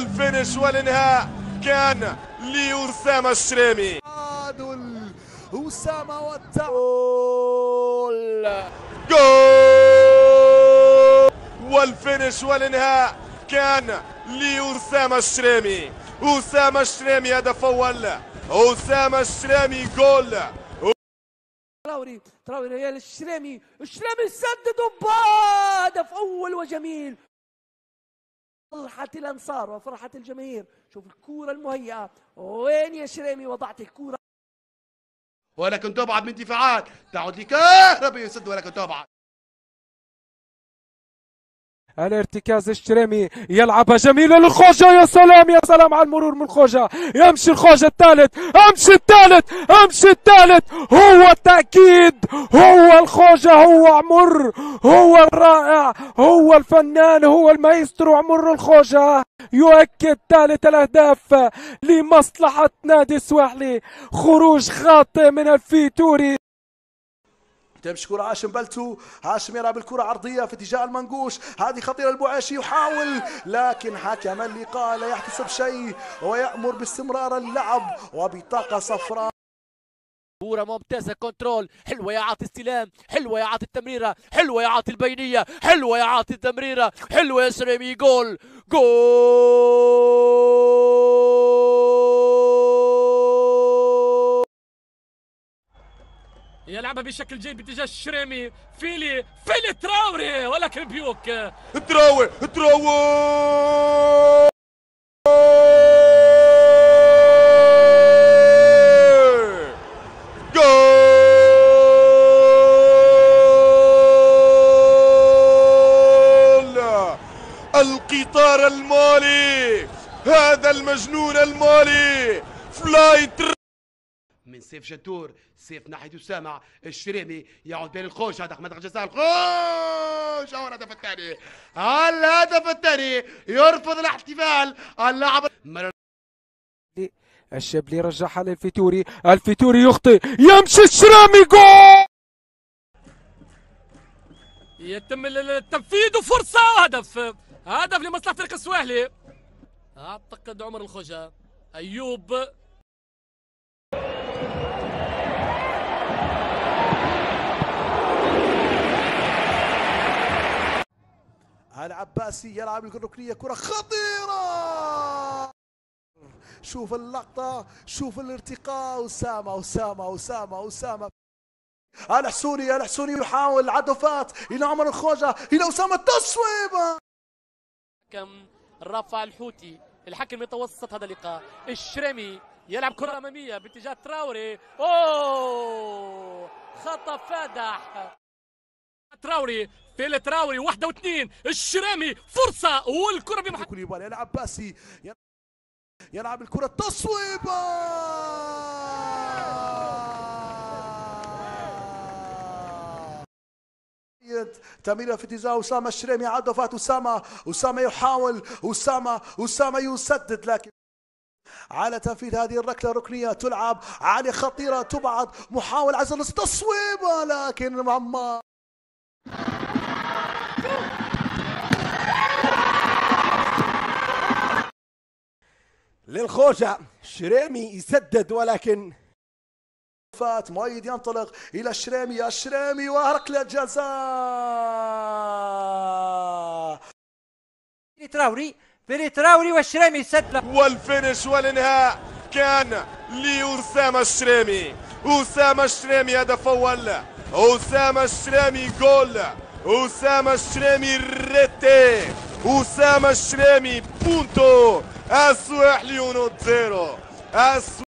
والفينش والانهاء كان لأسامة الشريمي. تعادل أسامة والتعادل. جول. والفينش والانهاء كان لأسامة الشريمي. أسامة الشريمي هدف أول. أسامة الشريمي جول. تراوري يا الشريمي سدد هدف أول وجميل. فرحة الأنصار وفرحة الجماهير. شوف الكورة المهيئة، وين يا شريمي وضعت الكورة، ولكن تبعد من دفاعات تعود لكهرباء يسد ولكن تبعد. الارتكاز الشريمي يلعبها جميلة للخوجة. يا سلام يا سلام على المرور من الخوجة. يمشي الخوجة الثالث، امشي الثالث. هو التأكيد، هو الخوجة، هو عمر، هو الرائع، هو الفنان، هو المايسترو عمر الخوجة. يؤكد ثالث الأهداف لمصلحة نادي السواحلي. خروج خاطئ من الفيتوري. تمشي كرة هاشم بلتو، هاشم يلعب الكرة عرضية في اتجاه المنقوش، هذه خطيرة. البوعيشي يحاول لكن حكم اللقاء لا يحتسب شيء ويأمر باستمرار اللعب وبطاقة صفراء. كورة ممتازة، كنترول، حلوة يا عاطي استلام، حلوة يا عاطي التمريرة، حلوة يا عاطي البينية، حلوة يا عاطي التمريرة، حلوة يا شريمي. جول يلعبها بشكل جيد باتجاه الشريمي. فيلي تراوري، ولكن بيوك تراوي القطار المالي، هذا المجنون المالي فلايت من سيف جدور، سيف ناحية أسامة الشريمي يعود بين الخوش. هذا منطقة جزاء الخوش. الهدف الثاني يرفض الاحتفال اللاعب. الشبلي رجعها للفيتوري، الفيتوري يخطئ، يمشي الشريمي. جول. يتم التنفيذ وفرصة. هدف لمصلحة فريق السواحلي. أعتقد عمر الخوجة، أيوب العباسي يلعب الركنية، كرة خطيرة. شوف اللقطة، شوف الارتقاء. أسامة الحسوني يحاول عدفات إلى عمر الخوجة، إلى أسامة التصويبة. الحكم رفع الحوتي، الحكم يتوسط هذا اللقاء. الشريمي يلعب كرة أمامية باتجاه تراوري. خطأ فادح. تراوري 1 و2. الشريمي فرصة والكرة كوليبالي. العباسي يلعب الكرة التصويبة. تمريرة في اتجاه أسامة الشريمي، عدفات أسامة يحاول، أسامة يسدد، لكن على تنفيذ هذه الركلة الركنية تلعب على خطيرة، تبعد، محاول عزل تصويبة لكن عمار للخوجة. شريمي يسدد ولكن فات. مؤيد ينطلق إلى الشريمي وركلة جزاء. تراوري والشريمي يسدد. والفينش والانهاء كان لأسامة الشريمي. أسامة الشريمي هدف أول. أسامة الشريمي جول. أسامة الشريمي ريتي. أسامة الشريمي بونتو. السواحلي 1-0.